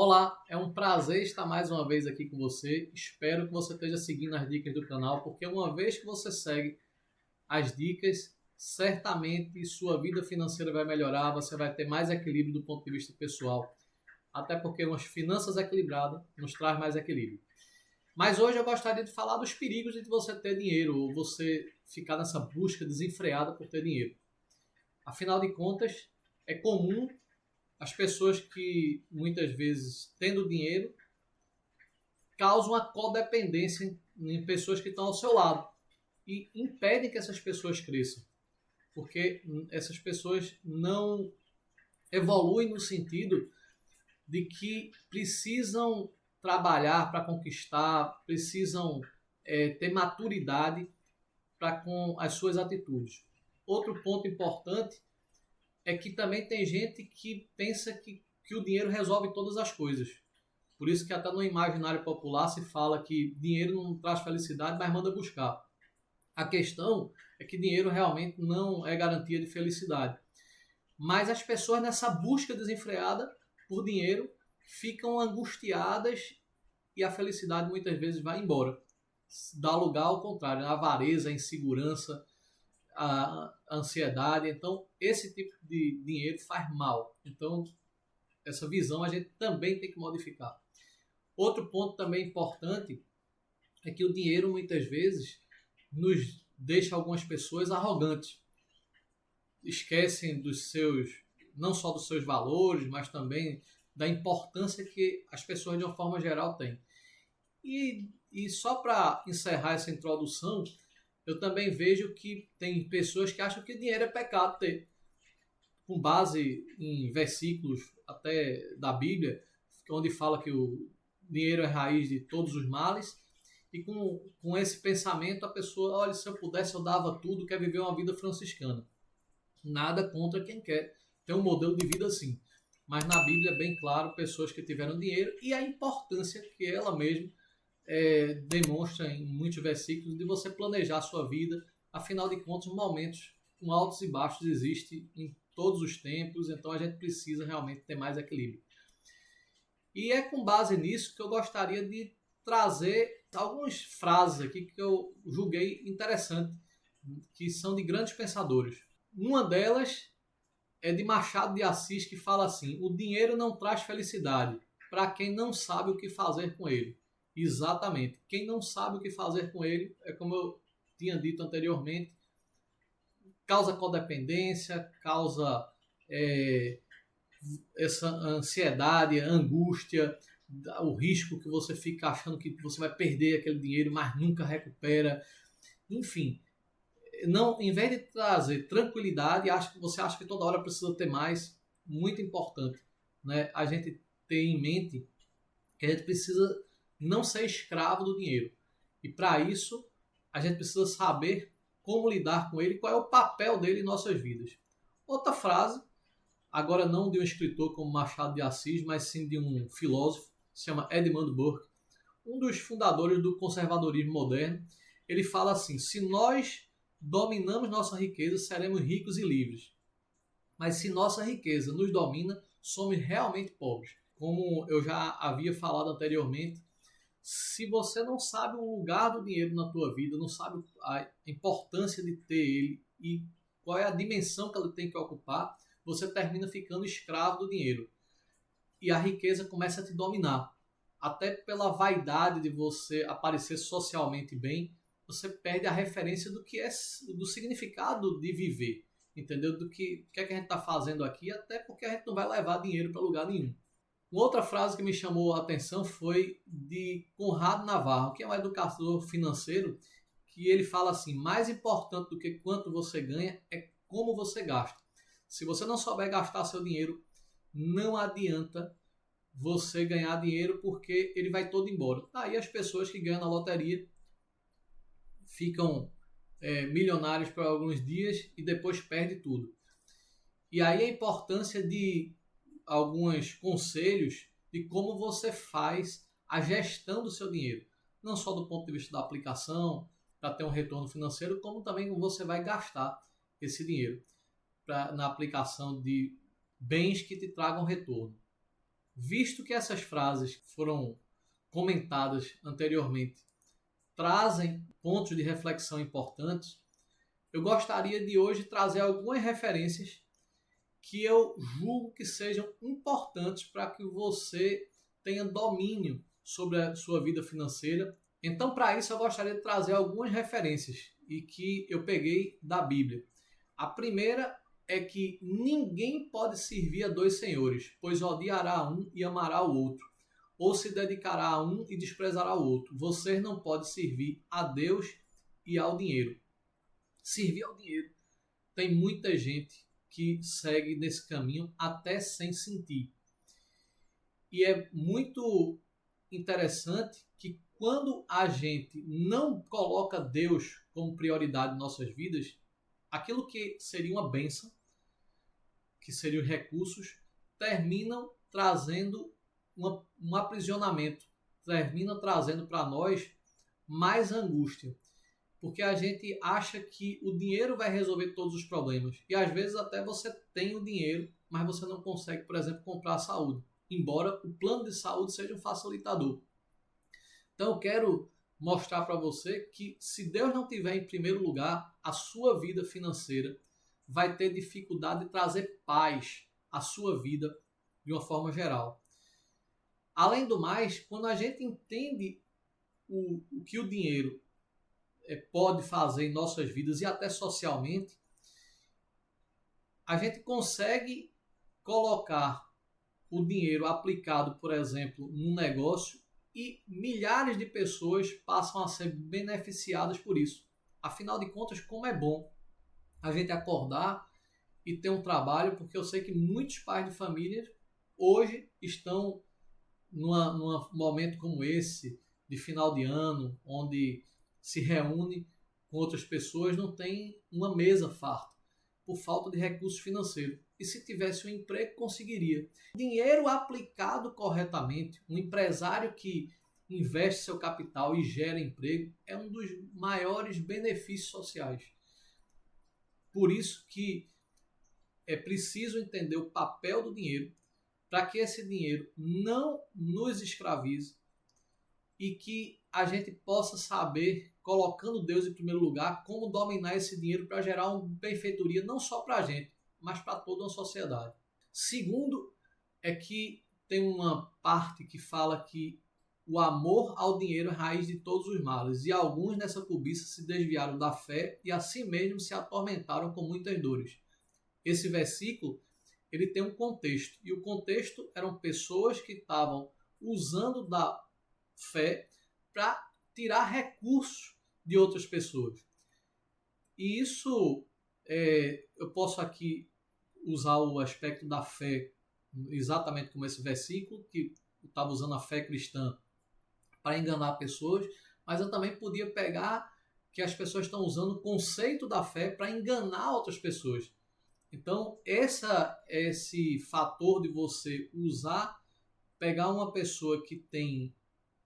Olá, é um prazer estar mais uma vez aqui com você. Espero que você esteja seguindo as dicas do canal, porque uma vez que você segue as dicas, certamente sua vida financeira vai melhorar, você vai ter mais equilíbrio do ponto de vista pessoal, até porque umas finanças equilibradas nos traz mais equilíbrio. Mas hoje eu gostaria de falar dos perigos de você ter dinheiro ou você ficar nessa busca desenfreada por ter dinheiro. Afinal de contas, é comum as pessoas que muitas vezes tendo dinheiro causam uma codependência em pessoas que estão ao seu lado e impedem que essas pessoas cresçam, porque essas pessoas não evoluem no sentido de que precisam trabalhar para conquistar, precisam ter maturidade para com as suas atitudes. Outro ponto importante é que também tem gente que pensa que o dinheiro resolve todas as coisas. Por isso que até no imaginário popular se fala que dinheiro não traz felicidade, mas manda buscar. A questão é que dinheiro realmente não é garantia de felicidade. Mas as pessoas nessa busca desenfreada por dinheiro ficam angustiadas e a felicidade muitas vezes vai embora. Dá lugar ao contrário, a avareza, a insegurança, a ansiedade. Então, esse tipo de dinheiro faz mal. Então, essa visão a gente também tem que modificar. Outro ponto também importante é que o dinheiro muitas vezes nos deixa algumas pessoas arrogantes. Esquecem dos seus, não só dos seus valores, mas também da importância que as pessoas de uma forma geral têm. E só para encerrar essa introdução, eu também vejo que tem pessoas que acham que dinheiro é pecado ter, com base em versículos até da Bíblia, onde fala que o dinheiro é raiz de todos os males, e com esse pensamento a pessoa, olha, se eu pudesse eu dava tudo, quer viver uma vida franciscana. Nada contra quem quer ter um modelo de vida assim. Mas na Bíblia é bem claro, pessoas que tiveram dinheiro e a importância que ela mesma demonstra em muitos versículos de você planejar a sua vida. Afinal de contas, momentos com altos e baixos existem em todos os tempos, então a gente precisa realmente ter mais equilíbrio. E é com base nisso que eu gostaria de trazer algumas frases aqui que eu julguei interessante, que são de grandes pensadores. Uma delas é de Machado de Assis, que fala assim: o dinheiro não traz felicidade para quem não sabe o que fazer com ele. Exatamente. Quem não sabe o que fazer com ele, é como eu tinha dito anteriormente, causa codependência, causa essa ansiedade, angústia, o risco que você fica achando que você vai perder aquele dinheiro, mas nunca recupera. Enfim, não, em vez de trazer tranquilidade, você acha que toda hora precisa ter mais. Muito importante, né? A gente ter em mente que a gente precisa não ser escravo do dinheiro. E para isso, a gente precisa saber como lidar com ele, qual é o papel dele em nossas vidas. Outra frase, agora não de um escritor como Machado de Assis, mas sim de um filósofo, se chama Edmund Burke, um dos fundadores do conservadorismo moderno. Ele fala assim: se nós dominamos nossa riqueza, seremos ricos e livres. Mas se nossa riqueza nos domina, somos realmente pobres. Como eu já havia falado anteriormente, se você não sabe o lugar do dinheiro na tua vida, não sabe a importância de ter ele e qual é a dimensão que ele tem que ocupar, você termina ficando escravo do dinheiro. E a riqueza começa a te dominar. Até pela vaidade de você aparecer socialmente bem, você perde a referência do que é do significado de viver, entendeu? Do que é que a gente está fazendo aqui, até porque a gente não vai levar dinheiro para lugar nenhum. Uma outra frase que me chamou a atenção foi de Conrado Navarro, que é um educador financeiro, que ele fala assim: mais importante do que quanto você ganha é como você gasta. Se você não souber gastar seu dinheiro, não adianta você ganhar dinheiro, porque ele vai todo embora. Aí as pessoas que ganham na loteria ficam milionários por alguns dias e depois perdem tudo. E aí a importância de alguns conselhos de como você faz a gestão do seu dinheiro. Não só do ponto de vista da aplicação, para ter um retorno financeiro, como também como você vai gastar esse dinheiro na aplicação de bens que te tragam retorno. Visto que essas frases foram comentadas anteriormente trazem pontos de reflexão importantes, eu gostaria de hoje trazer algumas referências que eu julgo que sejam importantes para que você tenha domínio sobre a sua vida financeira. Então, para isso, eu gostaria de trazer algumas referências e que eu peguei da Bíblia. A primeira é que ninguém pode servir a dois senhores, pois odiará um e amará o outro, ou se dedicará a um e desprezará o outro. Você não pode servir a Deus e ao dinheiro. Servir ao dinheiro. Tem muita gente que segue nesse caminho até sem sentir. E é muito interessante que quando a gente não coloca Deus como prioridade em nossas vidas, aquilo que seria uma bênção, que seriam recursos, terminam trazendo um aprisionamento, termina trazendo para nós mais angústia. Porque a gente acha que o dinheiro vai resolver todos os problemas. E às vezes até você tem o dinheiro, mas você não consegue, por exemplo, comprar a saúde. Embora o plano de saúde seja um facilitador. Então eu quero mostrar para você que se Deus não tiver em primeiro lugar, a sua vida financeira vai ter dificuldade de trazer paz à sua vida de uma forma geral. Além do mais, quando a gente entende o que o dinheiro pode fazer em nossas vidas e até socialmente, a gente consegue colocar o dinheiro aplicado, por exemplo, num negócio e milhares de pessoas passam a ser beneficiadas por isso. Afinal de contas, como é bom a gente acordar e ter um trabalho, porque eu sei que muitos pais de família hoje estão num momento como esse, de final de ano, onde se reúne com outras pessoas, não tem uma mesa farta, por falta de recursos financeiros. E se tivesse um emprego, conseguiria. Dinheiro aplicado corretamente, um empresário que investe seu capital e gera emprego, é um dos maiores benefícios sociais. Por isso que é preciso entender o papel do dinheiro, para que esse dinheiro não nos escravize e que a gente possa saber, colocando Deus em primeiro lugar, como dominar esse dinheiro para gerar uma benfeitoria não só para a gente, mas para toda uma sociedade. Segundo, é que tem uma parte que fala que o amor ao dinheiro é a raiz de todos os males, e alguns nessa cobiça se desviaram da fé e assim mesmo se atormentaram com muitas dores. Esse versículo ele tem um contexto, e o contexto eram pessoas que estavam usando da fé para tirar recursos de outras pessoas. E isso, eu posso aqui usar o aspecto da fé exatamente como esse versículo, que estava usando a fé cristã para enganar pessoas, mas eu também podia pegar que as pessoas estão usando o conceito da fé para enganar outras pessoas. Então, esse fator de você pegar uma pessoa que tem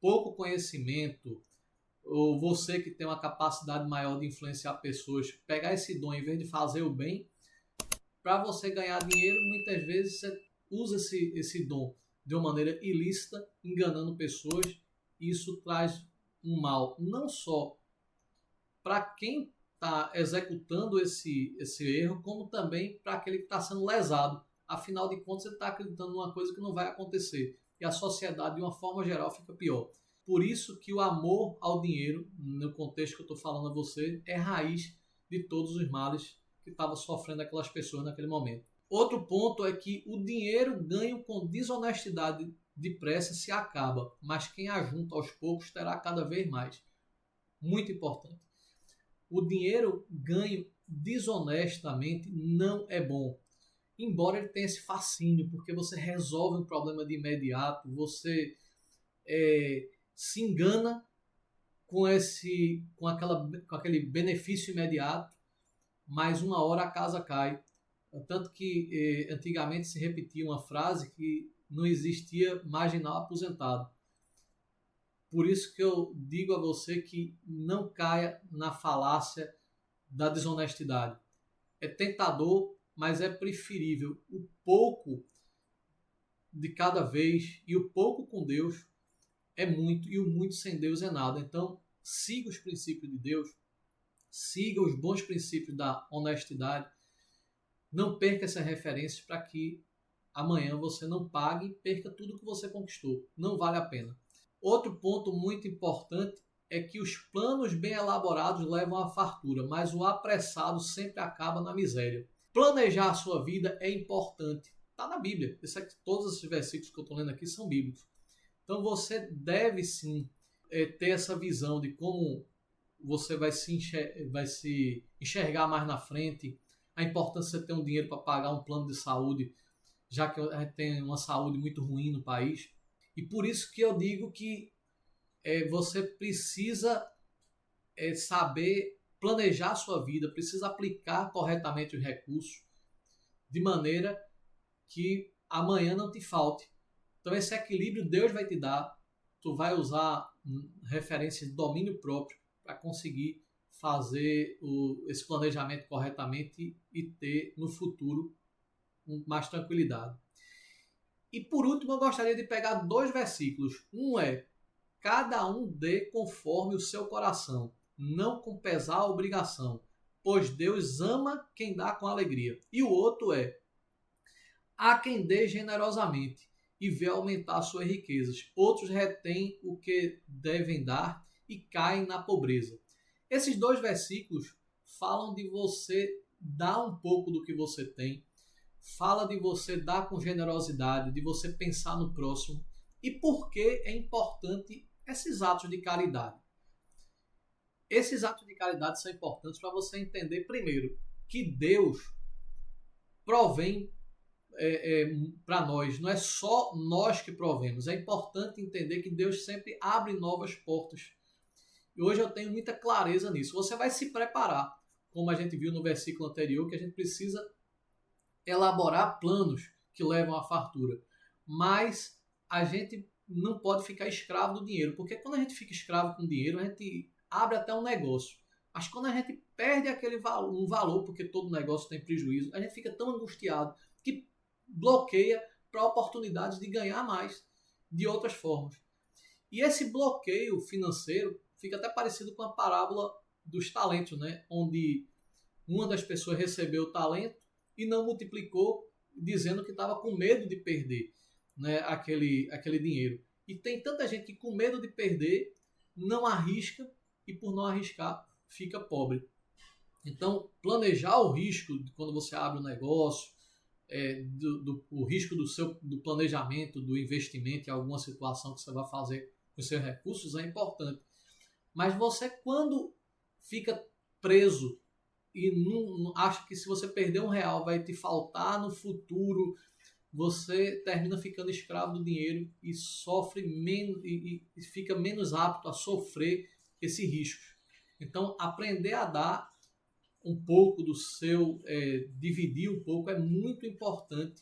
pouco conhecimento, ou você que tem uma capacidade maior de influenciar pessoas, pegar esse dom em vez de fazer o bem, para você ganhar dinheiro, muitas vezes você usa esse dom de uma maneira ilícita, enganando pessoas, e isso traz um mal, não só para quem está executando esse erro, como também para aquele que está sendo lesado. Afinal de contas, você está acreditando numa coisa que não vai acontecer. E a sociedade, de uma forma geral, fica pior. Por isso que o amor ao dinheiro, no contexto que eu estou falando a você, é raiz de todos os males que estavam sofrendo aquelas pessoas naquele momento. Outro ponto é que o dinheiro ganho com desonestidade depressa se acaba, mas quem ajunta aos poucos terá cada vez mais. Muito importante. O dinheiro ganho desonestamente não é bom. Embora ele tenha esse fascínio, porque você resolve um problema de imediato, você se engana com aquele benefício imediato, mas uma hora a casa cai. Tanto que antigamente se repetia uma frase que não existia marginal aposentado. Por isso que eu digo a você que não caia na falácia da desonestidade. É tentador, mas é preferível o pouco de cada vez e o pouco com Deus é muito e o muito sem Deus é nada. Então, siga os princípios de Deus, siga os bons princípios da honestidade, não perca essas referências para que amanhã você não pague e perca tudo que você conquistou. Não vale a pena. Outro ponto muito importante é que os planos bem elaborados levam à fartura, mas o apressado sempre acaba na miséria. Planejar a sua vida é importante. Está na Bíblia. Todos esses versículos que eu estou lendo aqui são bíblicos. Então você deve sim ter essa visão de como você vai se enxergar mais na frente, a importância de ter um dinheiro para pagar um plano de saúde, já que a gente tem uma saúde muito ruim no país. E por isso que eu digo que você precisa saber planejar a sua vida, precisa aplicar corretamente os recursos, de maneira que amanhã não te falte. Então esse equilíbrio Deus vai te dar, tu vai usar referências de domínio próprio para conseguir fazer esse planejamento corretamente e ter no futuro mais tranquilidade. E por último eu gostaria de pegar 2 versículos. Um é: cada um dê conforme o seu coração, não com pesar ou obrigação, pois Deus ama quem dá com alegria. E o outro é: há quem dê generosamente e vê aumentar suas riquezas. Outros retêm o que devem dar e caem na pobreza. Esses 2 versículos falam de você dar um pouco do que você tem, fala de você dar com generosidade, de você pensar no próximo e por que é importante esses atos de caridade. Esses atos de caridade são importantes para você entender, primeiro, que Deus provém para nós, não é só nós que provemos. É importante entender que Deus sempre abre novas portas. E hoje eu tenho muita clareza nisso. Você vai se preparar, como a gente viu no versículo anterior, que a gente precisa elaborar planos que levam à fartura. Mas a gente não pode ficar escravo do dinheiro, porque quando a gente fica escravo com dinheiro, a gente abre até um negócio. Mas quando a gente perde um valor, porque todo negócio tem prejuízo, a gente fica tão angustiado que bloqueia para oportunidades de ganhar mais de outras formas. E esse bloqueio financeiro fica até parecido com a parábola dos talentos, né? Onde uma das pessoas recebeu o talento e não multiplicou, dizendo que estava com medo de perder, né, aquele dinheiro. E tem tanta gente que com medo de perder não arrisca e por não arriscar fica pobre. Então, planejar o risco de quando você abre um negócio, o risco do planejamento, do investimento em alguma situação que você vai fazer com os seus recursos é importante. Mas você, quando fica preso e não acha que se você perder R$1 vai te faltar no futuro, você termina ficando escravo do dinheiro e sofre menos e fica menos apto a sofrer esse risco. Então, aprender a dar um pouco do seu, dividir um pouco é muito importante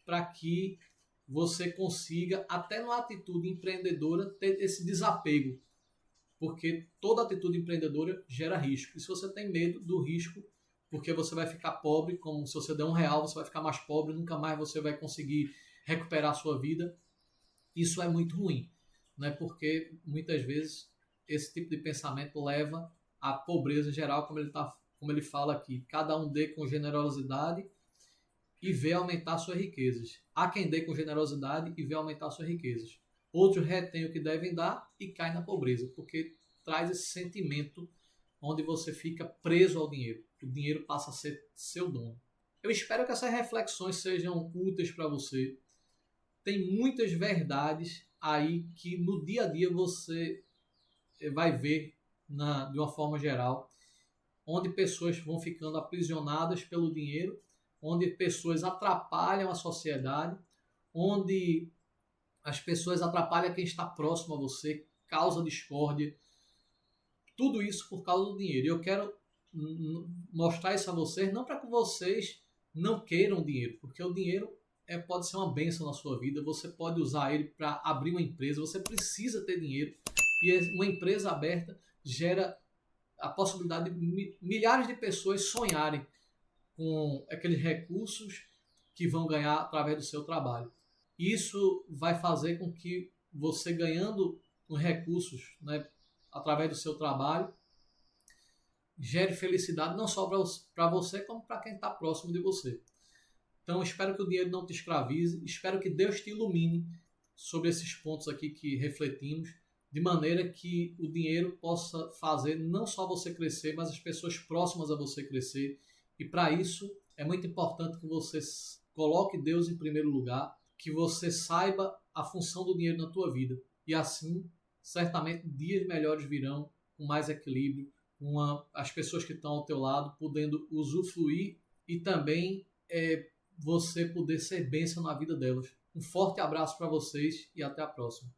para que você consiga, até numa atitude empreendedora, ter esse desapego. Porque toda atitude empreendedora gera risco. E se você tem medo do risco, porque você vai ficar pobre, como se você der R$1, você vai ficar mais pobre, nunca mais você vai conseguir recuperar a sua vida, isso é muito ruim, né? Porque muitas vezes esse tipo de pensamento leva à pobreza em geral, como ele fala aqui. Cada um dê com generosidade e vê aumentar suas riquezas. Há quem dê com generosidade e vê aumentar suas riquezas. Outros retêm o que devem dar e caem na pobreza, porque traz esse sentimento onde você fica preso ao dinheiro. O dinheiro passa a ser seu dono. Eu espero que essas reflexões sejam úteis para você. Tem muitas verdades aí que no dia a dia você vai ver de uma forma geral, onde pessoas vão ficando aprisionadas pelo dinheiro, onde pessoas atrapalham a sociedade, onde as pessoas atrapalham quem está próximo a você, causa discórdia. Tudo isso por causa do dinheiro. E eu quero mostrar isso a vocês, não para que vocês não queiram dinheiro, porque o dinheiro pode ser uma bênção na sua vida, você pode usar ele para abrir uma empresa, você precisa ter dinheiro. E uma empresa aberta gera a possibilidade de milhares de pessoas sonharem com aqueles recursos que vão ganhar através do seu trabalho. Isso vai fazer com que você ganhando os recursos, né, através do seu trabalho, gere felicidade não só para você, como para quem está próximo de você. Então, espero que o dinheiro não te escravize, espero que Deus te ilumine sobre esses pontos aqui que refletimos, de maneira que o dinheiro possa fazer não só você crescer, mas as pessoas próximas a você crescer. E para isso, é muito importante que você coloque Deus em primeiro lugar, que você saiba a função do dinheiro na tua vida. E assim, certamente, dias melhores virão, com mais equilíbrio, as pessoas que estão ao teu lado podendo usufruir e também você poder ser bênção na vida delas. Um forte abraço para vocês e até a próxima.